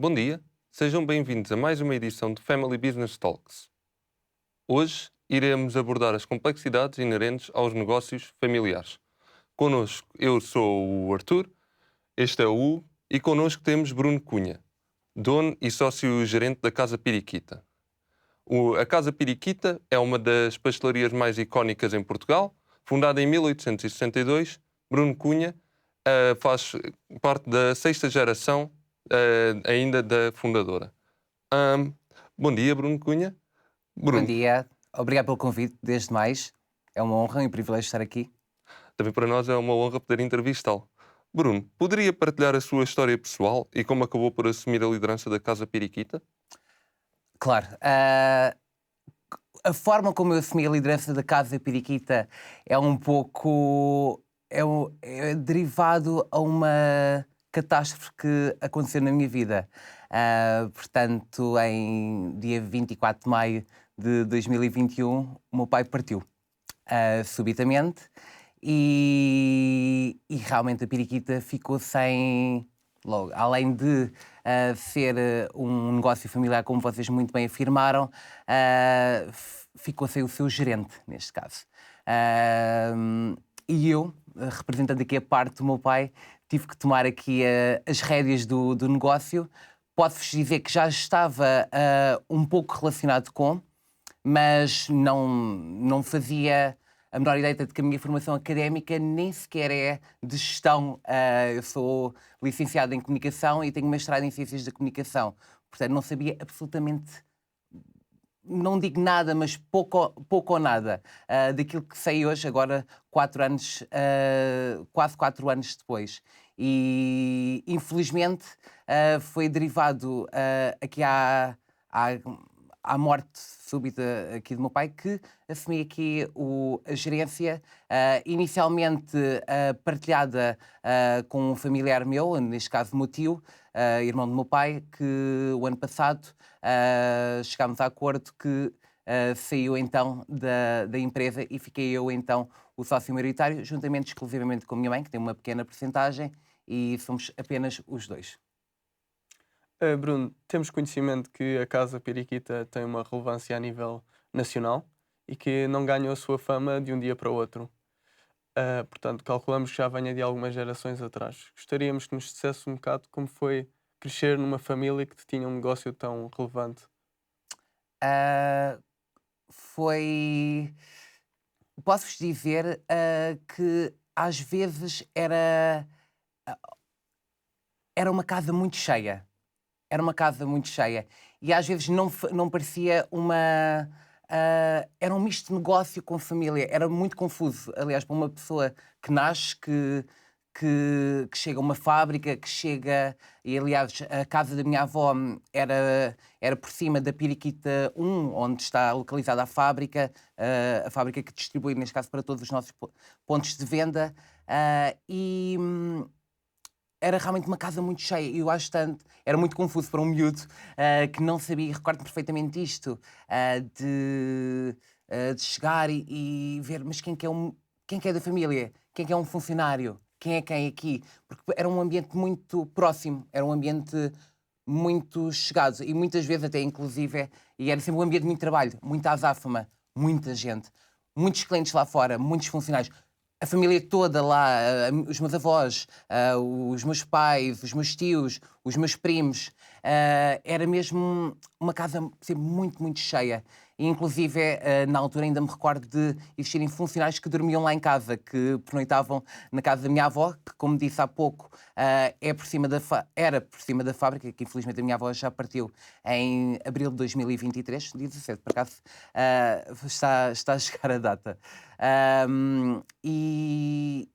Bom dia, sejam bem-vindos a mais uma edição de Family Business Talks. Hoje iremos abordar as complexidades inerentes aos negócios familiares. Connosco, eu sou o Arthur, este é o Hugo e connosco temos Bruno Cunha, dono e sócio-gerente da Casa Piriquita. A Casa Piriquita é uma das pastelarias mais icónicas em Portugal, fundada em 1862. Bruno Cunha faz parte da sexta geração ainda da fundadora. Ahm, Bom dia, Bruno Cunha. Bom Bruno, dia, obrigado pelo convite, desde mais. É uma honra e um privilégio estar aqui. também para nós é uma honra poder entrevistá-lo. Bruno, poderia partilhar a sua história pessoal e como acabou por assumir a liderança da Casa Piriquita? Claro, a forma como eu assumi a liderança da Casa Piriquita é um pouco... é derivado a uma catástrofe que aconteceu na minha vida. Portanto, em dia 24 de maio de 2021, o meu pai partiu subitamente e realmente a Piriquita ficou sem, logo, além de ser um negócio familiar, como vocês muito bem afirmaram, ficou sem o seu gerente, neste caso. E eu, representando aqui a parte do meu pai, tive que tomar aqui as rédeas do negócio. Posso-vos dizer que já estava um pouco relacionado com, mas não fazia a menor ideia de que a minha formação académica nem sequer é de gestão. Eu sou licenciado em comunicação e tenho mestrado em ciências da comunicação. Portanto, não sabia absolutamente, não digo nada, mas pouco ou nada daquilo que sei hoje, agora 4 anos, quase 4 anos depois. E, infelizmente, foi derivado aqui à morte súbita aqui do meu pai, que assumi aqui a gerência, inicialmente partilhada com um familiar meu, neste caso o meu tio, irmão do meu pai, que o ano passado chegámos a acordo que saiu então da empresa e fiquei eu então o sócio maioritário, juntamente exclusivamente com a minha mãe, que tem uma pequena percentagem, e somos apenas os dois. Bruno, temos conhecimento que a Casa Piriquita tem uma relevância a nível nacional e que não ganhou a sua fama de um dia para o outro. Portanto, calculamos que já venha de algumas gerações atrás. Gostaríamos que nos dissesse um bocado como foi crescer numa família que tinha um negócio tão relevante. Ah, foi. Posso-vos dizer que às vezes era uma casa muito cheia. Era uma casa muito cheia. E às vezes não parecia uma. Era um misto de negócio com família. Era muito confuso. Aliás, para uma pessoa que nasce, que chega a uma fábrica, que chega. E aliás, a casa da minha avó era por cima da Piriquita 1, onde está localizada a fábrica que distribui, neste caso, para todos os nossos pontos de venda. Era realmente uma casa muito cheia e eu acho tanto, era muito confuso para um miúdo que não sabia, e recordo perfeitamente isto, de chegar e ver, mas quem que é da família? Quem que é um funcionário? Quem é quem aqui? Porque era um ambiente muito próximo, era um ambiente muito chegado e muitas vezes até inclusive, e era sempre um ambiente de muito trabalho, muita azáfama, muita gente, muitos clientes lá fora, muitos funcionários. A família toda lá, os meus avós, os meus pais, os meus tios, os meus primos, era mesmo uma casa sempre muito, muito cheia. E, inclusive, na altura ainda me recordo de existirem funcionários que dormiam lá em casa, que pernoitavam na casa da minha avó, que, como disse há pouco, era por cima da fábrica, que infelizmente a minha avó já partiu em abril de 2023, dia 17, por acaso, está a chegar a data. E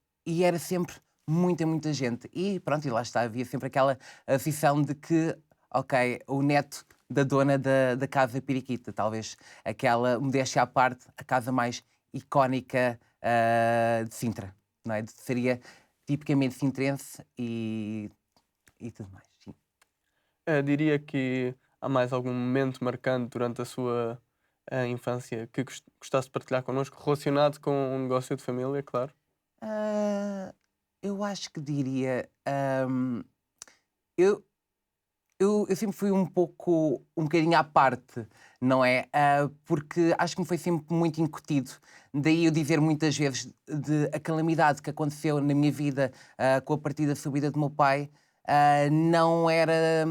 era sempre muita, muita gente. E pronto, e lá está, havia sempre aquela aflição de que, ok, o neto da dona da Casa Piriquita, talvez aquela, modéstia à parte, a casa mais icónica de Sintra, não é? Seria tipicamente sintrense e tudo mais, sim. Diria que há mais algum momento marcante durante a sua infância que gostasse de partilhar connosco, relacionado com um negócio de família, claro. Ah, eu acho que diria. Eu, eu sempre fui um bocadinho à parte, não é? Porque acho que me foi sempre muito incutido. Daí eu dizer muitas vezes de a calamidade que aconteceu na minha vida com a partida subida do meu pai, não era,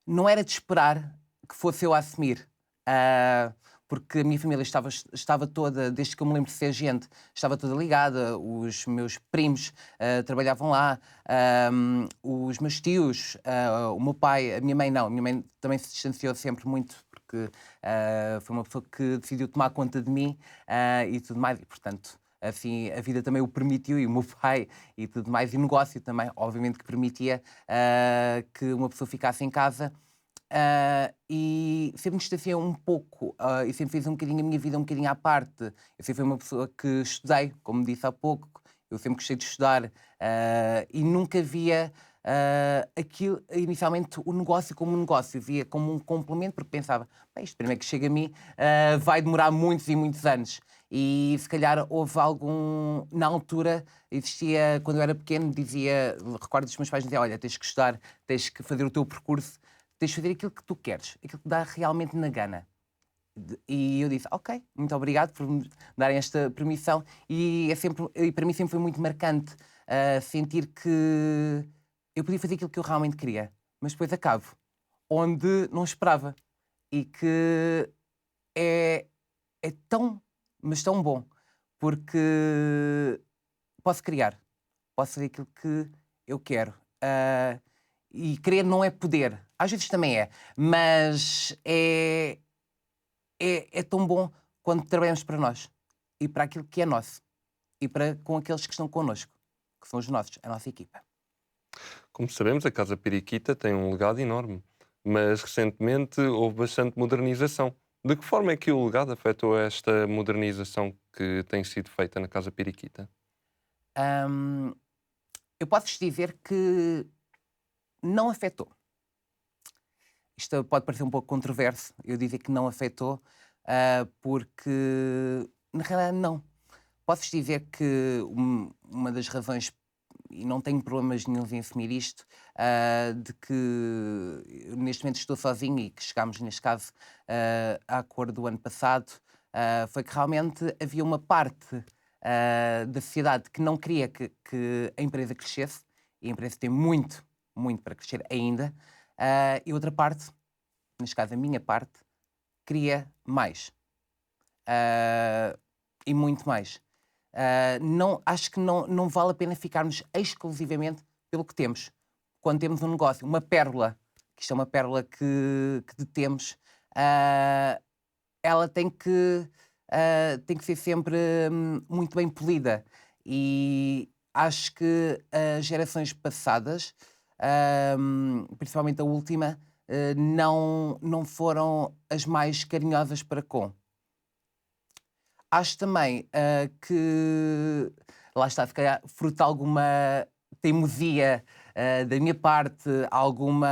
não era de esperar que fosse eu a assumir. Ah, porque a minha família estava toda, desde que eu me lembro de ser gente, estava toda ligada. Os meus primos trabalhavam lá, os meus tios, o meu pai, a minha mãe não. A minha mãe também se distanciou sempre muito, porque foi uma pessoa que decidiu tomar conta de mim e tudo mais. E, portanto, assim, a vida também o permitiu, e o meu pai e tudo mais. E o negócio também, obviamente, que permitia que uma pessoa ficasse em casa. E sempre me distanciei um pouco, e sempre fiz um bocadinho a minha vida um bocadinho à parte. Eu sempre fui uma pessoa que estudei, como disse há pouco, eu sempre gostei de estudar, e nunca via aquilo, inicialmente, o negócio como um negócio, via como um complemento, porque pensava, bem, isto primeiro que chega a mim vai demorar muitos e muitos anos. E se calhar houve algum. Na altura, existia, quando eu era pequeno, dizia, recordo dos meus pais diziam, olha, tens que estudar, tens que fazer o teu percurso, tens de fazer aquilo que tu queres, aquilo que te dá realmente na gana. E eu disse, ok, muito obrigado por me darem esta permissão. E para mim sempre foi muito marcante sentir que eu podia fazer aquilo que eu realmente queria, mas depois acabo onde não esperava. E que é, é tão, mas tão bom, porque posso criar, posso fazer aquilo que eu quero. E querer não é poder, às vezes também é, mas é tão bom quando trabalhamos para nós e para aquilo que é nosso e com aqueles que estão connosco, que são os nossos, a nossa equipa. Como sabemos, a Casa Periquita tem um legado enorme, mas recentemente houve bastante modernização. De que forma é que o legado afetou esta modernização que tem sido feita na Casa Periquita? Hum, eu posso-vos dizer que não afetou. Isto pode parecer um pouco controverso, eu dizer que não afetou, porque na realidade não. Posso-vos dizer que uma das razões, e não tenho problemas nenhum em assumir isto, de que eu neste momento estou sozinho e que chegámos, neste caso, a acordo do ano passado, foi que realmente havia uma parte da sociedade que não queria que a empresa crescesse, e a empresa tem muito, muito para crescer ainda, e outra parte, neste caso a minha parte, queria mais. E muito mais. Não, acho que não vale a pena ficarmos exclusivamente pelo que temos. Quando temos um negócio, uma pérola, que isto é uma pérola que detemos, ela tem que ser sempre muito bem polida. E acho que as gerações passadas, principalmente a última, não foram as mais carinhosas para com. Acho também que, lá está, se calhar, fruto de alguma teimosia da minha parte, alguma.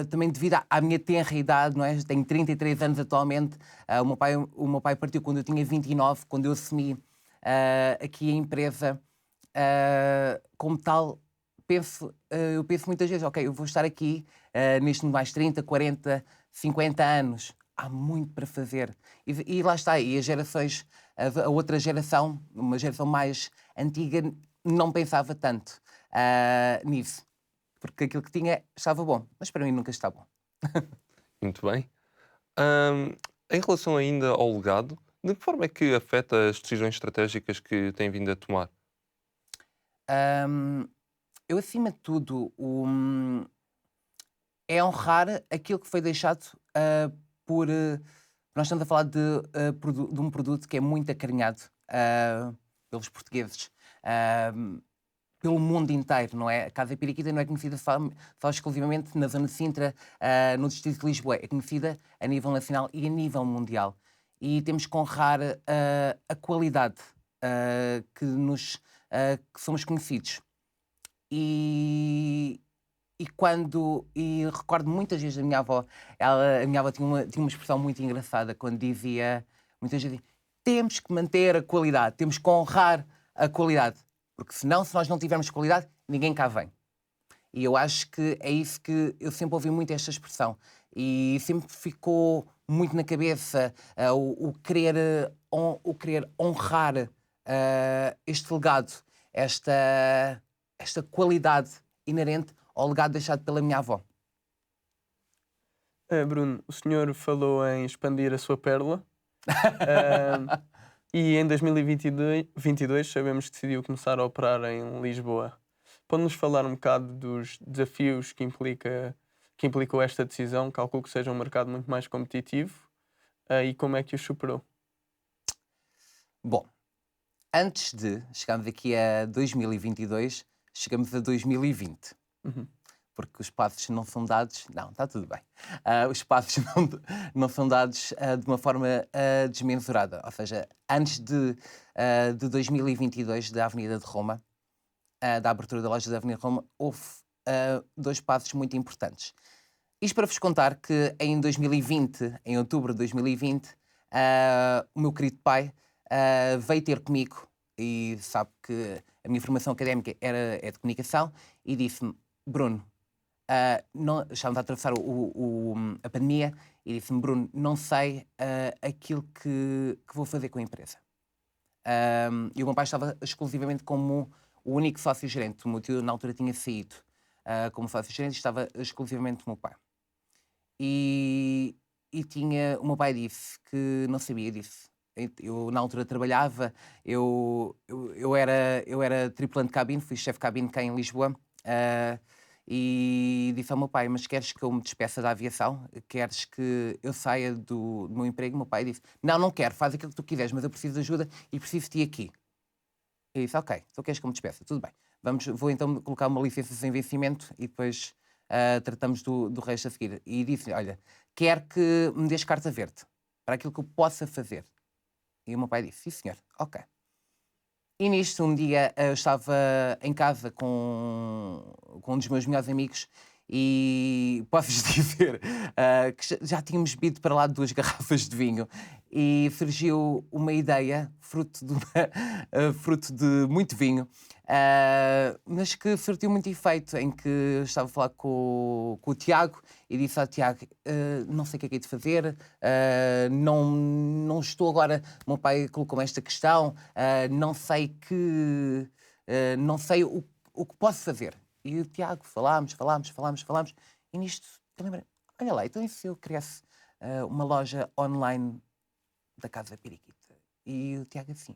Também devido à minha tenra idade, não é? Tenho 33 anos atualmente. O meu pai partiu quando eu tinha 29, quando eu assumi aqui a empresa. Como tal, eu penso muitas vezes, ok, eu vou estar aqui neste mais 30, 40, 50 anos. Há muito para fazer. E lá está, e as gerações, a outra geração, uma geração mais antiga, não pensava tanto nisso. Porque aquilo que tinha estava bom, mas para mim nunca está bom. Muito bem. Ahm, em relação ainda ao legado, de que forma é que afeta as decisões estratégicas que tem vindo a tomar? Ahm, eu, acima de tudo, é honrar aquilo que foi deixado por. Nós estamos a falar de um produto que é muito acarinhado pelos portugueses, pelo mundo inteiro, não é? A Casa Periquita não é conhecida só exclusivamente na zona de Sintra, no distrito de Lisboa, é conhecida a nível nacional e a nível mundial. E temos que honrar a qualidade que somos conhecidos. E recordo muitas vezes da minha avó, a minha avó tinha uma expressão muito engraçada quando dizia, muitas vezes, temos que manter a qualidade, temos que honrar a qualidade, porque senão, se nós não tivermos qualidade, ninguém cá vem. E eu acho que é isso que eu sempre ouvi muito esta expressão. E sempre ficou muito na cabeça o querer honrar este legado, esta qualidade inerente ao legado deixado pela minha avó. Bruno, o senhor falou em expandir a sua pérola. Ah, e em 2022 sabemos que decidiu começar a operar em Lisboa. Pode-nos falar um bocado dos desafios que implicou esta decisão? Calculo que seja um mercado muito mais competitivo. E como é que o superou? Bom, antes de chegarmos aqui a 2022, chegamos a 2020. Uhum. Porque os passos não são dados... Não, está tudo bem. Os passos não são dados de uma forma desmensurada. Ou seja, antes de 2022, da Avenida de Roma, da abertura da loja da Avenida de Roma, houve 2 passos muito importantes. Isto para vos contar que em 2020, em outubro de 2020, o meu querido pai veio ter comigo e sabe que a minha formação académica é de comunicação e disse-me: Bruno, estávamos a atravessar a pandemia e disse-me: Bruno, não sei aquilo que vou fazer com a empresa. E o meu pai estava exclusivamente como o único sócio-gerente. O meu tio na altura tinha saído como sócio-gerente e estava exclusivamente o meu pai. E o meu pai disse que não sabia disso. Eu na altura trabalhava, eu era tripulante de cabine, fui chefe de cabine cá em Lisboa. E disse ao meu pai: mas queres que eu me despeça da aviação? Queres que eu saia do meu emprego? O meu pai disse: não quero, faz aquilo que tu quiseres, mas eu preciso de ajuda e preciso de ti aqui. Eu disse: ok, então queres que eu me despeça? Tudo bem. Vou então colocar uma licença sem vencimento e depois tratamos do resto a seguir. E disse: olha, quero que me dês carta verde para aquilo que eu possa fazer. E o meu pai disse: sim senhor, ok. E nisto, um dia, eu estava em casa com um dos meus melhores amigos e posso-vos dizer que já tínhamos bebido para lá 2 garrafas de vinho e surgiu uma ideia, fruto de muito vinho, mas que surtiu muito efeito, em que eu estava a falar com o Tiago e disse ao Tiago: não sei o que é que hei de fazer, não estou agora... O meu pai colocou-me esta questão, não sei o que posso fazer. E o Tiago, falámos, e nisto eu lembrei: olha lá, então e se eu criasse uma loja online da Casa Periquita? E o Tiago assim: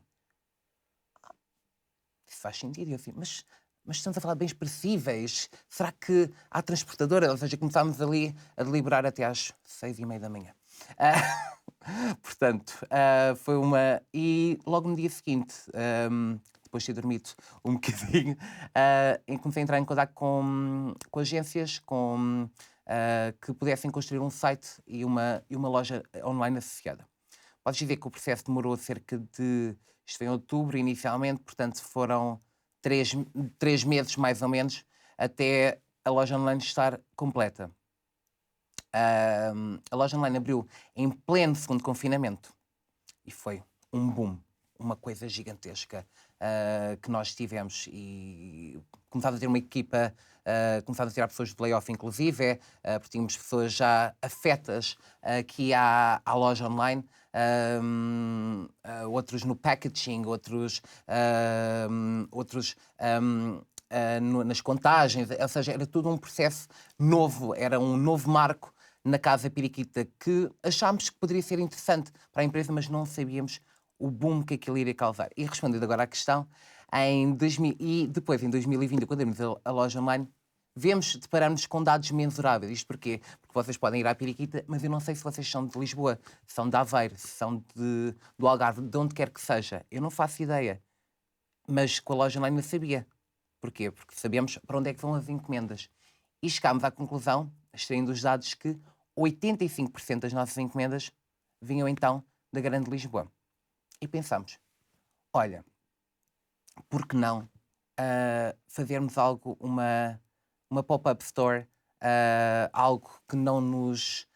isso faz sentido. E eu assim: mas estamos a falar de bens perecíveis, será que há transportadora? Ou seja, começámos ali a deliberar até às 6h30 da manhã. Portanto, foi uma... E logo no dia seguinte, depois de ter dormido um bocadinho, comecei a entrar em contato com agências que pudessem construir um site e uma loja online associada. Podes dizer que o processo demorou cerca de... Isto foi em outubro, inicialmente, portanto foram 3 meses, mais ou menos, até a loja online estar completa. A loja online abriu em pleno segundo confinamento e foi um boom, uma coisa gigantesca que nós tivemos, e começámos a ter uma equipa, começámos a tirar pessoas do layoff inclusive, porque tínhamos pessoas já afetas aqui à loja online, outros no packaging, outros nas contagens, ou seja, era tudo um processo novo, era um novo marco na Casa Periquita, que achámos que poderia ser interessante para a empresa, mas não sabíamos o boom que aquilo iria causar. E respondendo agora à questão, e depois, em 2020, quando abrimos a loja online, deparamos com dados mensuráveis. Isto porquê? Porque vocês podem ir à Periquita, mas eu não sei se vocês são de Lisboa, se são de Aveiro, se são do Algarve, de onde quer que seja. Eu não faço ideia. Mas com a loja online eu sabia. Porquê? Porque sabemos para onde é que vão as encomendas. E chegámos à conclusão, extraindo os dados, que 85% das nossas encomendas vinham então da Grande Lisboa. E pensámos: olha, por que não fazermos algo, uma pop-up store, algo que não nos...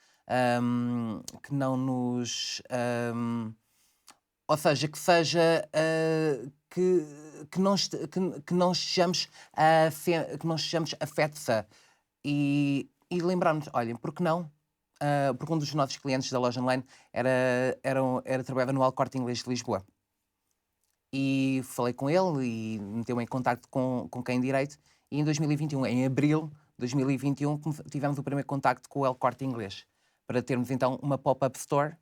ou seja, que seja que não estejamos que não estejamos afetos a. E lembrarmos, olhem, por que não? Porque um dos nossos clientes da loja online trabalhava no El Corte Inglês de Lisboa. E falei com ele e meteu-me em contacto com quem direito. E em 2021, em abril de 2021, tivemos o primeiro contacto com o El Corte Inglês, para termos então uma pop-up store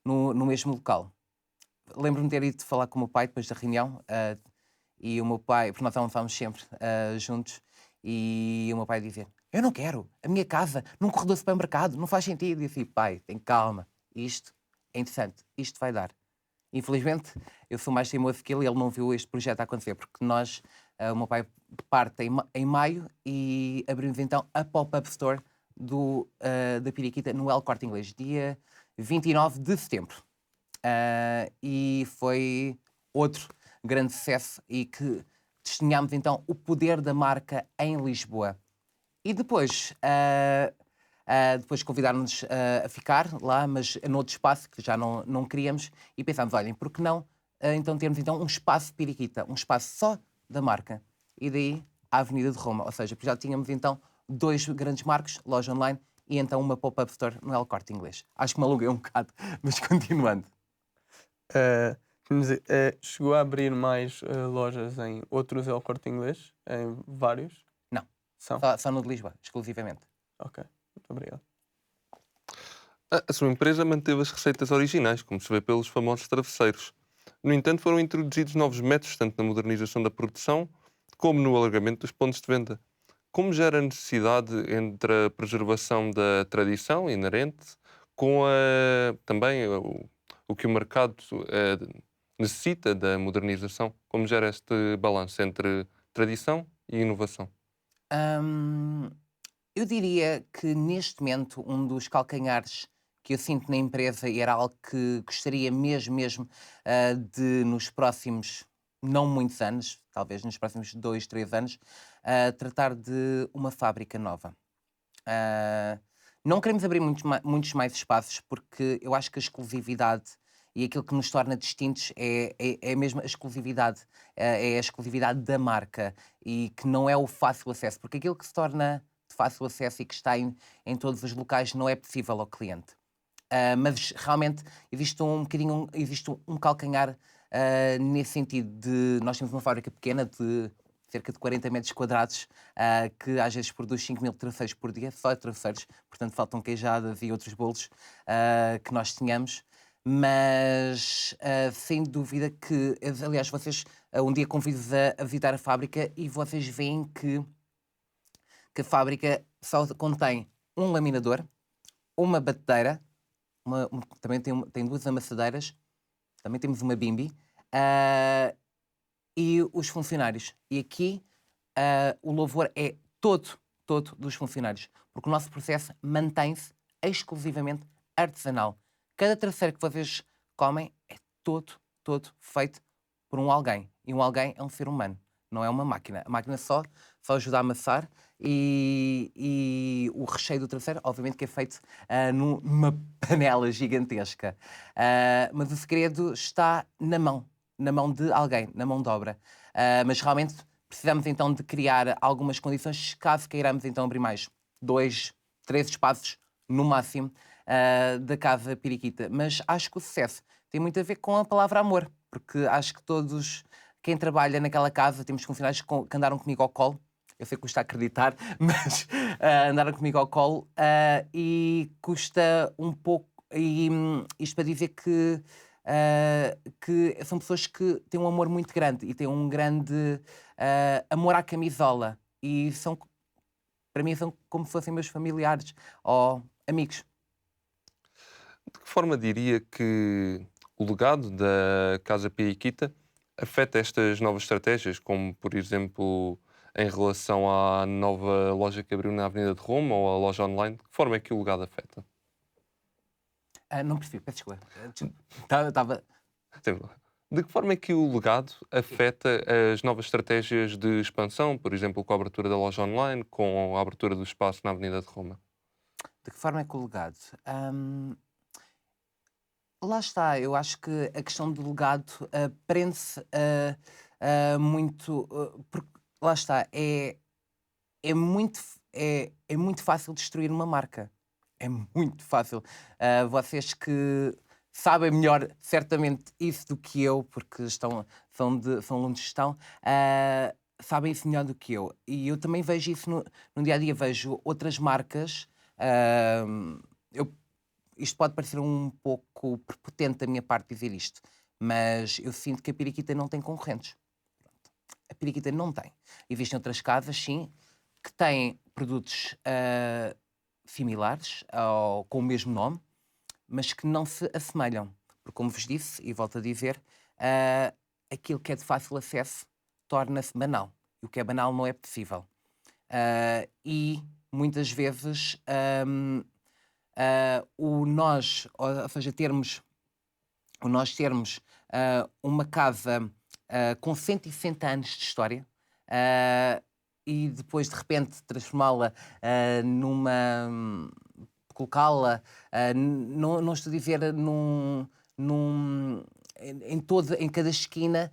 no mesmo local. Lembro-me de ter ido falar com o meu pai depois da reunião, e o meu pai, porque nós almoçámos sempre juntos, e o meu pai dizer: eu não quero, a minha casa, num corredor de supermercado, não faz sentido. E eu disse: pai, tem calma, isto é interessante, isto vai dar. Infelizmente, eu sou mais teimoso que ele não viu este projeto acontecer, porque o meu pai parte em maio e abrimos então a pop-up store da Piriquita no El Corte Inglês, dia 29 de setembro. E foi outro grande sucesso e que testemunhámos então o poder da marca em Lisboa. E depois convidaram-nos a ficar lá, mas noutro espaço que já não queríamos, e pensámos, olhem, por que não então termos então um espaço Piriquita, um espaço só da marca, e daí a Avenida de Roma, ou seja, já tínhamos então 2 grandes marcos, loja online e então uma pop-up store no El Corte Inglês. Acho que me aluguei um bocado, mas continuando. Chegou a abrir mais lojas em outros El Corte Inglês? Em vários? Não, São? só no de Lisboa, exclusivamente. Ok, muito obrigado. A sua empresa manteve as receitas originais, como se vê pelos famosos travesseiros. No entanto, foram introduzidos novos métodos, tanto na modernização da produção, como no alargamento dos pontos de venda. Como gera a necessidade entre a preservação da tradição inerente com também o que o mercado necessita da modernização? Como gera este balanço entre tradição e inovação? Hum, eu diria que neste momento um dos calcanhares que eu sinto na empresa, e era algo que gostaria mesmo de nos próximos, não muitos anos, talvez nos próximos 2, 3 anos, tratar de uma fábrica nova. Ah, não queremos abrir muitos mais espaços, porque eu acho que a exclusividade e aquilo que nos torna distintos é mesmo a exclusividade, é a exclusividade da marca, e que não é o fácil acesso, porque aquilo que se torna de fácil acesso e que está em todos os locais não é possível ao cliente. Mas realmente existe um calcanhar nesse sentido de nós temos uma fábrica pequena de cerca de 40 metros quadrados, que às vezes produz 5.000 travesseiros por dia, só travesseiros, portanto faltam queijadas e outros bolos que nós tínhamos, mas sem dúvida que, aliás, vocês um dia convido-vos a visitar a fábrica e vocês veem que a fábrica só contém um laminador, uma batedeira, também tem 2 amassadeiras, também temos uma bimbi, e os funcionários. E aqui o louvor é todo dos funcionários, porque o nosso processo mantém-se exclusivamente artesanal. Cada travesseiro que vocês comem é todo feito por um alguém. E um alguém é um ser humano, não é uma máquina. A máquina só ajuda a amassar, e o recheio do travesseiro, obviamente, que é feito numa panela gigantesca. Mas o segredo está na mão de alguém, na mão de obra. Mas realmente precisamos então de criar algumas condições, caso queiramos então abrir mais 2, 3 espaços no máximo da Casa Piriquita. Mas acho que o sucesso tem muito a ver com a palavra amor, porque acho que quem trabalha naquela casa, temos funcionários que andaram comigo ao colo. Eu sei que custa acreditar, mas andaram comigo ao colo, e custa um pouco. E isto para dizer que são pessoas que têm um amor muito grande e têm um grande amor à camisola. E para mim, são como se fossem meus familiares ou amigos. De que forma diria que o legado da Casa Piriquita afeta estas novas estratégias, como, por exemplo, em relação à nova loja que abriu na Avenida de Roma ou à loja online? De que forma é que o legado afeta? Não percebi, peço desculpa. Estava. De que forma é que o legado afeta as novas estratégias de expansão, por exemplo, com a abertura da loja online, com a abertura do espaço na Avenida de Roma? De que forma é que o legado? Lá está, eu acho que a questão do legado prende-se muito. Porque, lá está, é muito fácil destruir uma marca. É muito fácil. Vocês que sabem melhor, certamente, isso do que eu, porque são alunos de gestão, sabem isso melhor do que eu. E eu também vejo isso no dia a dia. Vejo outras marcas. ah, eu Isto pode parecer um pouco prepotente da minha parte dizer isto, mas eu sinto que a periquita não tem concorrentes. A periquita não tem. Existem outras casas, sim, que têm produtos similares ou com o mesmo nome, mas que não se assemelham. Porque, como vos disse, e volto a dizer, aquilo que é de fácil acesso torna-se banal. E o que é banal não é possível. E muitas vezes ou seja, o nós termos uma casa com 160 anos de história e depois de repente transformá-la numa. Colocá-la, não estou a dizer em cada esquina,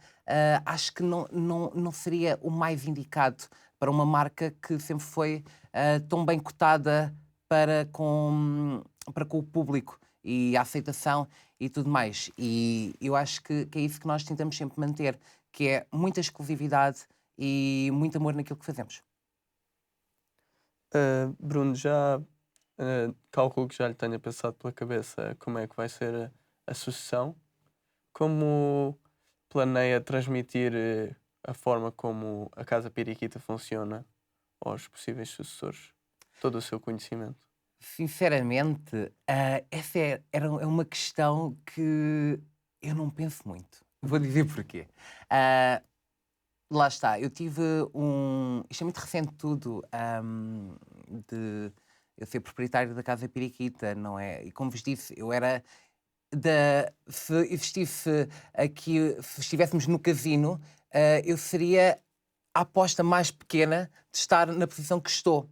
acho que não seria o mais indicado para uma marca que sempre foi tão bem cotada para com o público e a aceitação e tudo mais. E eu acho que é isso que nós tentamos sempre manter, que é muita exclusividade e muito amor naquilo que fazemos. Bruno, já calculo que já lhe tenha passado pela cabeça como é que vai ser a sucessão. Como planeia transmitir a forma como a Casa Periquita funciona aos possíveis sucessores? Todo o seu conhecimento. Sinceramente, essa é uma questão que eu não penso muito. Vou dizer porquê. Ah, Lá está, eu tive isto é muito recente tudo, de eu ser proprietário da Casa Periquita, não é? E como vos disse, eu era se existisse aqui, se estivéssemos no casino, eu seria a aposta mais pequena de estar na posição que estou.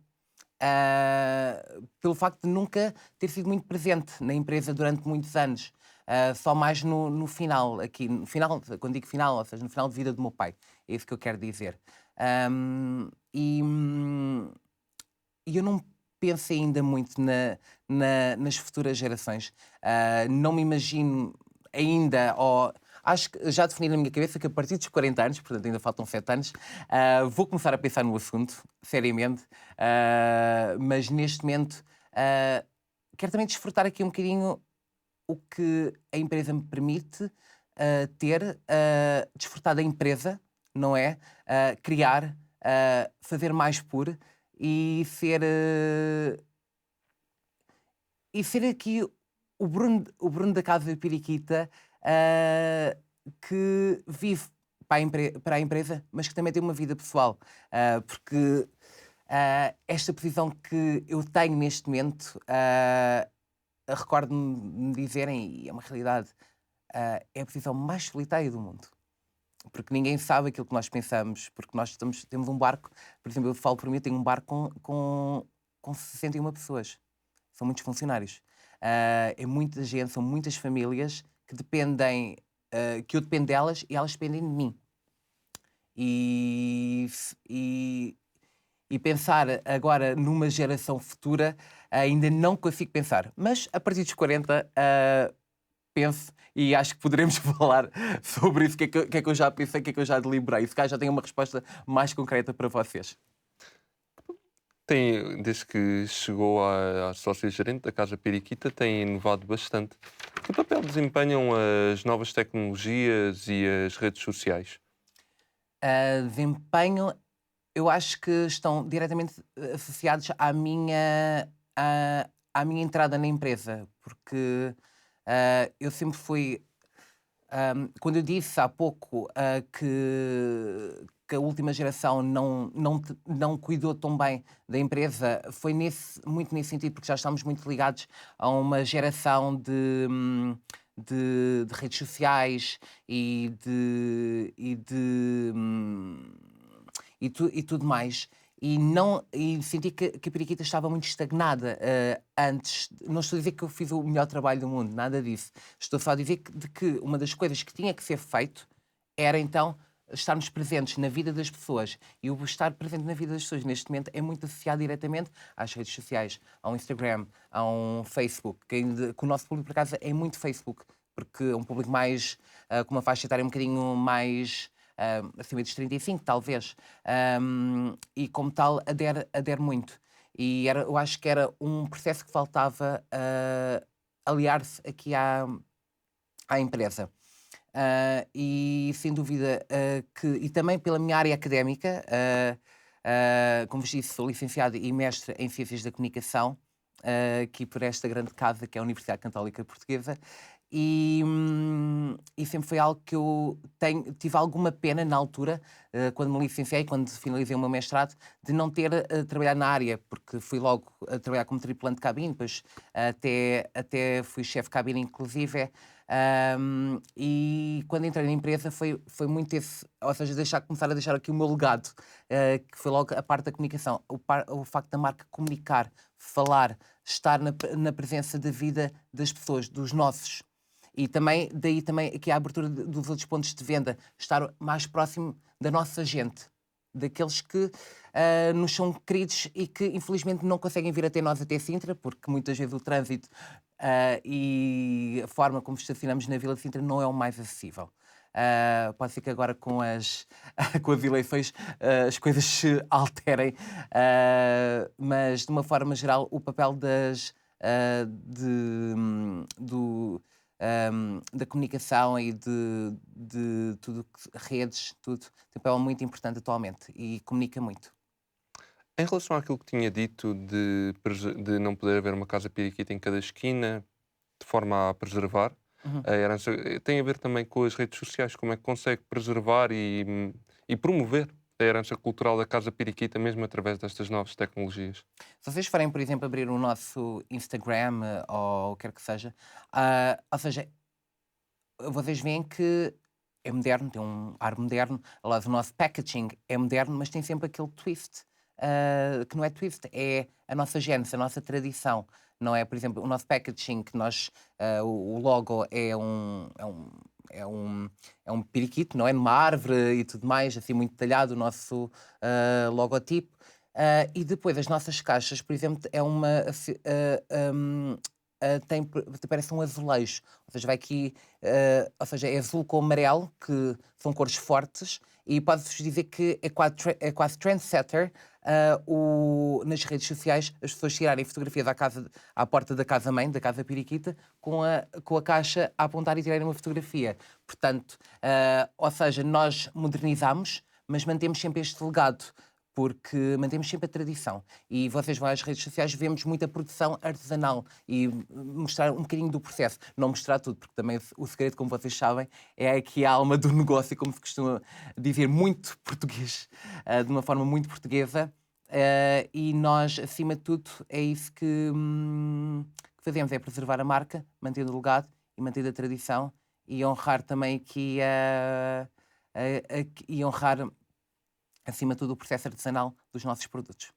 Pelo facto de nunca ter sido muito presente na empresa durante muitos anos. Só mais no final, aqui, no final, quando digo final, ou seja, no final de vida do meu pai. É isso que eu quero dizer. E eu não penso ainda muito nas futuras gerações. Não me imagino ainda, ou acho que já defini na minha cabeça que a partir dos 40 anos, portanto ainda faltam 7 anos, vou começar a pensar no assunto, seriamente, mas neste momento quero também desfrutar aqui um bocadinho o que a empresa me permite ter, desfrutar da empresa, não é? Criar, fazer mais por e ser aqui o Bruno da Casa da Periquita que vive para a empresa, mas que também tem uma vida pessoal. Porque esta posição que eu tenho neste momento, recordo-me de me dizerem, e é uma realidade, é a posição mais solitária do mundo. Porque ninguém sabe aquilo que nós pensamos, porque nós temos um barco, por exemplo, eu falo por mim, eu tenho um barco com 61 pessoas. São muitos funcionários. É muita gente, são muitas famílias que dependem, que eu dependo delas e elas dependem de mim. E pensar agora numa geração futura, ainda não consigo pensar. Mas a partir dos 40, penso e acho que poderemos falar sobre isso, o que é que eu já pensei, o que é que eu já deliberei. Se calhar já tenho uma resposta mais concreta para vocês. Desde que chegou à sócia-gerente da Casa Periquita, tem inovado bastante. Que papel desempenham as novas tecnologias e as redes sociais? Desempenho, eu acho que estão diretamente associados à minha entrada na empresa, porque eu sempre fui. Quando eu disse há pouco que a última geração não cuidou tão bem da empresa, foi muito nesse sentido, porque já estamos muito ligados a uma geração de redes sociais e tudo mais. e senti que a periquita estava muito estagnada antes. Não estou a dizer que eu fiz o melhor trabalho do mundo, nada disso. Estou só a dizer de que uma das coisas que tinha que ser feito era então estarmos presentes na vida das pessoas. E o estar presente na vida das pessoas neste momento é muito associado diretamente às redes sociais, ao Instagram, ao Facebook, que o nosso público, por acaso, é muito Facebook, porque é um público mais, com uma faixa etária um bocadinho mais acima dos 35, talvez. E como tal, adere muito. E eu acho que era um processo que faltava aliar-se aqui à empresa. E sem dúvida e também pela minha área académica, como vos disse, sou licenciado e mestre em Ciências da Comunicação, aqui por esta grande casa que é a Universidade Católica Portuguesa, e sempre foi algo que eu tive alguma pena na altura, quando me licenciei, quando finalizei o meu mestrado, de não ter trabalhado na área, porque fui logo a trabalhar como tripulante de cabine, depois até fui chefe de cabine inclusive. E quando entrei na empresa foi muito esse, ou seja, começar a deixar aqui o meu legado, que foi logo a parte da comunicação, o facto da marca comunicar, falar, estar na presença da vida das pessoas, dos nossos. E daí também aqui a abertura dos outros pontos de venda, estar mais próximo da nossa gente, daqueles que nos são queridos e que infelizmente não conseguem vir até nós, até Sintra, porque muitas vezes o trânsito e a forma como estacionamos na Vila de Sintra não é o mais acessível. Pode ser que agora com as eleições as coisas se alterem, mas de uma forma geral o papel da comunicação e de tudo, redes, tudo, tem um papel muito importante atualmente e comunica muito. Em relação àquilo que tinha dito de não poder haver uma casa periquita em cada esquina, de forma a preservar a herança, tem a ver também com as redes sociais, como é que consegue preservar e promover a herança cultural da casa periquita, mesmo através destas novas tecnologias. Se vocês forem, por exemplo, abrir o nosso Instagram ou o que quer que seja, ou seja, vocês veem que é moderno, tem um ar moderno. Aliás, o nosso packaging é moderno, mas tem sempre aquele twist, que não é twist, é a nossa gênese, a nossa tradição. Não é, por exemplo, o nosso packaging, que o logo é um periquito, não é? Numa árvore e tudo mais, assim muito detalhado, o nosso logotipo. E depois as nossas caixas, por exemplo, é uma. Parece um azulejo, ou seja, vai aqui, ou seja, é azul com amarelo, que são cores fortes, e posso-vos dizer que é quase trendsetter nas redes sociais, as pessoas tirarem fotografias à porta da casa-mãe, da casa periquita, com a caixa a apontar e tirarem uma fotografia. Portanto, ou seja, nós modernizamos, mas mantemos sempre este legado, porque mantemos sempre a tradição. E vocês vão às redes sociais, vemos muita produção artesanal e mostrar um bocadinho do processo. Não mostrar tudo, porque também o segredo, como vocês sabem, é aqui a alma do negócio, como se costuma dizer, muito português, de uma forma muito portuguesa. E nós, acima de tudo, é isso que fazemos, é preservar a marca, mantendo o legado e mantendo a tradição e honrar também aqui e honrar acima de tudo, o processo artesanal dos nossos produtos.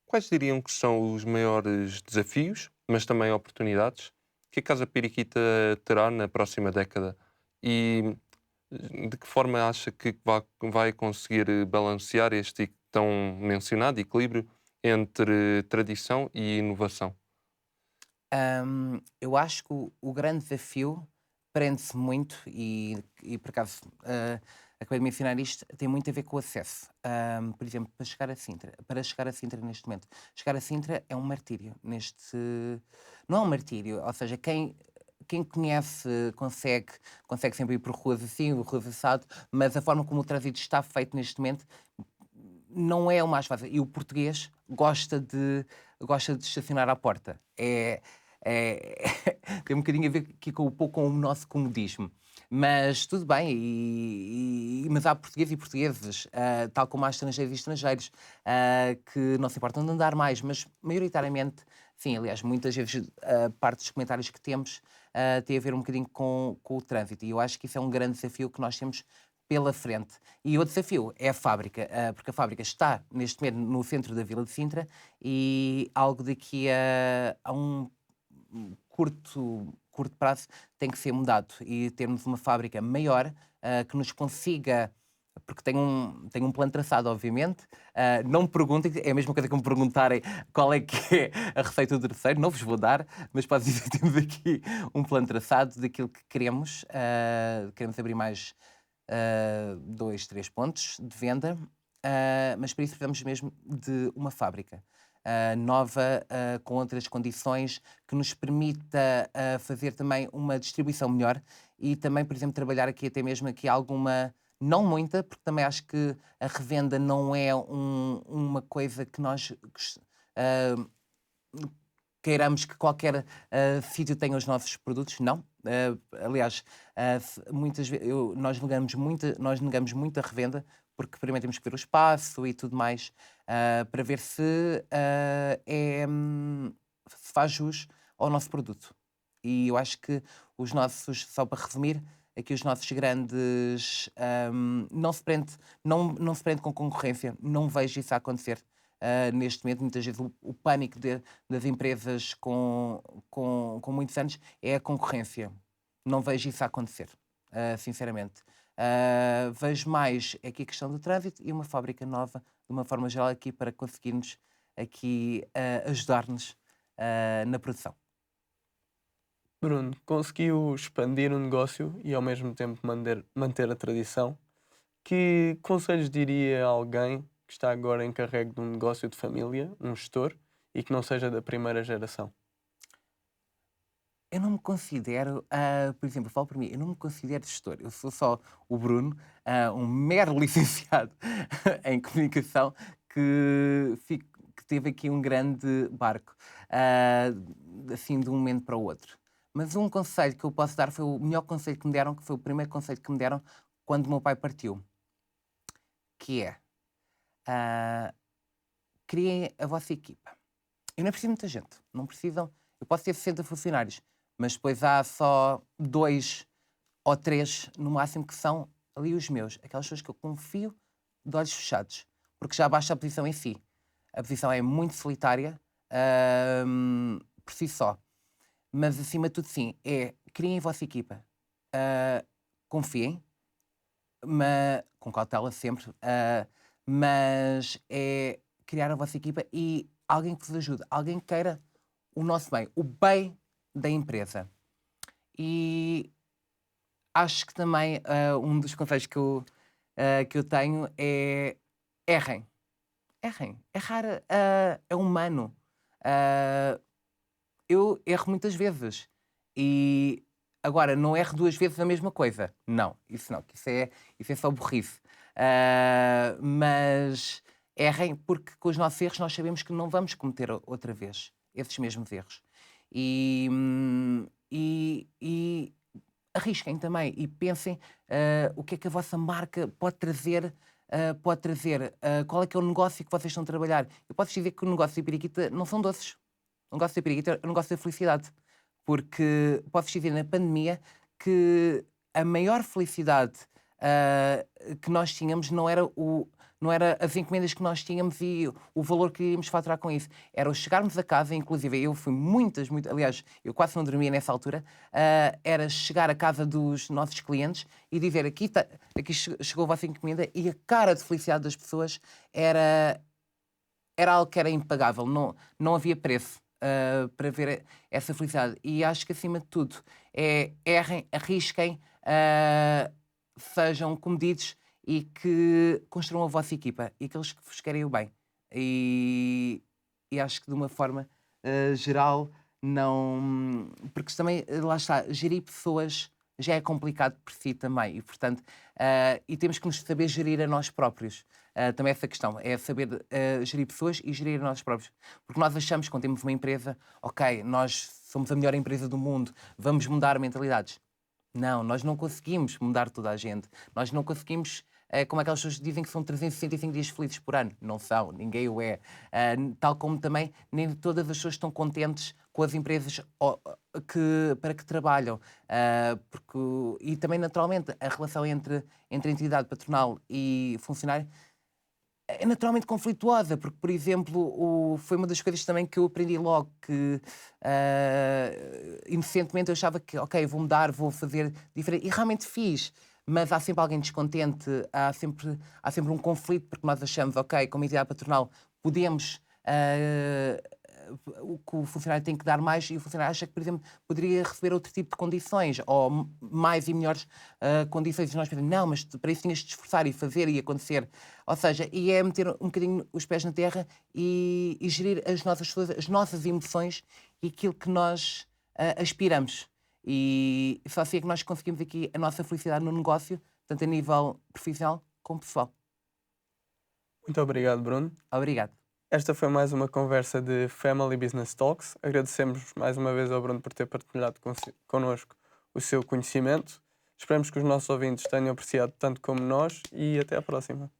Quais diriam que são os maiores desafios, mas também oportunidades, que a Casa Periquita terá na próxima década? E de que forma acha que vai conseguir balancear este tão mencionado equilíbrio entre tradição e inovação? Eu acho que o grande desafio prende-se muito, e por acaso acabei de mencionar isto, tem muito a ver com o acesso. Por exemplo, para chegar a Sintra neste momento, chegar a Sintra é um martírio. Não é um martírio, ou seja, quem conhece consegue sempre ir por ruas assim, ruas assado, mas a forma como o trânsito está feito neste momento não é o mais fácil. E o português gosta de estacionar à porta. Tem um bocadinho a ver aqui com o nosso comodismo. Mas tudo bem, mas há portugueses e portugueses, tal como há estrangeiros e estrangeiros, que não se importam de andar mais, mas maioritariamente, sim, aliás, muitas vezes parte dos comentários que temos tem a ver um bocadinho com o trânsito. E eu acho que isso é um grande desafio que nós temos pela frente. E o desafio é a fábrica, porque a fábrica está neste momento no centro da Vila de Sintra e algo daqui a um curto prazo tem que ser mudado e termos uma fábrica maior que nos consiga, porque tem um plano traçado, obviamente. Não me perguntem, é a mesma coisa que me perguntarem qual é que é a receita do terceiro, não vos vou dar, mas posso dizer que temos aqui um plano traçado daquilo que queremos. Queremos abrir mais 2, 3 pontos de venda, mas para isso precisamos mesmo de uma fábrica nova, com outras condições, que nos permita fazer também uma distribuição melhor e também, por exemplo, trabalhar aqui até mesmo aqui alguma, não muita, porque também acho que a revenda não é uma coisa que nós queiramos que qualquer sítio tenha os nossos produtos, não. Aliás, muitas vezes nós negamos muito a revenda, porque primeiro temos que ver o espaço e tudo mais, para ver se se faz jus ao nosso produto. E eu acho que só para resumir, aqui os nossos grandes não se prende com concorrência, não vejo isso a acontecer. Neste momento, muitas vezes o pânico das empresas com muitos anos é a concorrência. Não vejo isso a acontecer, sinceramente. Vejo mais aqui a questão do trânsito e uma fábrica nova, de uma forma geral, aqui para conseguirmos aqui ajudar-nos na produção. Bruno, conseguiu expandir o negócio e ao mesmo tempo manter a tradição. Que conselhos diria a alguém que está agora encarregue de um negócio de família, um gestor, e que não seja da primeira geração? Eu não me considero, por exemplo, eu falo por mim, eu não me considero gestor. Eu sou só o Bruno, um mero licenciado em comunicação que teve aqui um grande barco, assim de um momento para o outro. Mas um conselho que eu posso dar foi o melhor conselho que me deram, que foi o primeiro conselho que me deram quando o meu pai partiu, que é criem a vossa equipa. Eu não preciso de muita gente, não precisam. Eu posso ter 60 funcionários, mas depois há só 2 ou 3 no máximo que são ali os meus, aquelas pessoas que eu confio de olhos fechados, porque já basta a posição em si. A posição é muito solitária por si só, mas acima de tudo, sim, criem a vossa equipa, confiem, com cautela sempre, mas é criar a vossa equipa e alguém que vos ajude, alguém que queira o nosso bem, o bem da empresa. E acho que também um dos conselhos que eu tenho é errem. Errar é humano. Eu erro muitas vezes. E agora, não erro 2 vezes a mesma coisa. Não, isso é só burrice. Mas errem porque com os nossos erros nós sabemos que não vamos cometer outra vez esses mesmos erros. E arrisquem também e pensem o que é que a vossa marca pode trazer, qual é que é o negócio que vocês estão a trabalhar. Eu posso dizer que o negócio de Piriquita não são doces. O negócio da Piriquita é o negócio da felicidade. Porque posso dizer na pandemia que a maior felicidade que nós tínhamos não era as encomendas que nós tínhamos e o valor que íamos faturar com isso. Era o chegarmos a casa, inclusive eu fui aliás, eu quase não dormia nessa altura, era chegar à casa dos nossos clientes e dizer aqui chegou a vossa encomenda, e a cara de felicidade das pessoas era algo que era impagável, não havia preço para ver essa felicidade. E acho que acima de tudo errem, arrisquem, sejam comedidos e que construam a vossa equipa e aqueles que vos querem o bem. E acho que de uma forma geral, não. Porque também, lá está, gerir pessoas já é complicado por si também. E, portanto, e temos que nos saber gerir a nós próprios. Também essa questão, é saber gerir pessoas e gerir a nós próprios. Porque nós achamos que quando temos uma empresa, ok, nós somos a melhor empresa do mundo, vamos mudar mentalidades. Não, nós não conseguimos mudar toda a gente. Nós não conseguimos, como aquelas pessoas que dizem que são 365 dias felizes por ano. Não são, ninguém o é. Tal como também nem todas as pessoas estão contentes com as empresas para que trabalham. E também, naturalmente, a relação entre a entidade patronal e funcionário é naturalmente conflituosa, porque, por exemplo, foi uma das coisas também que eu aprendi logo, que inocentemente eu achava que, ok, vou mudar, vou fazer diferente, e realmente fiz, mas há sempre alguém descontente, há sempre um conflito, porque nós achamos, ok, como entidade patronal, podemos... o que o funcionário tem que dar mais e o funcionário acha que, por exemplo, poderia receber outro tipo de condições ou mais e melhores condições. E nós pensamos, não, mas para isso tinhas de esforçar e fazer e acontecer. Ou seja, e é meter um bocadinho os pés na terra e gerir as nossas emoções e aquilo que nós aspiramos. E só assim é que nós conseguimos aqui a nossa felicidade no negócio, tanto a nível profissional como pessoal. Muito obrigado, Bruno. Obrigado. Esta foi mais uma conversa de Family Business Talks. Agradecemos mais uma vez ao Bruno por ter partilhado connosco o seu conhecimento. Esperamos que os nossos ouvintes tenham apreciado tanto como nós e até à próxima.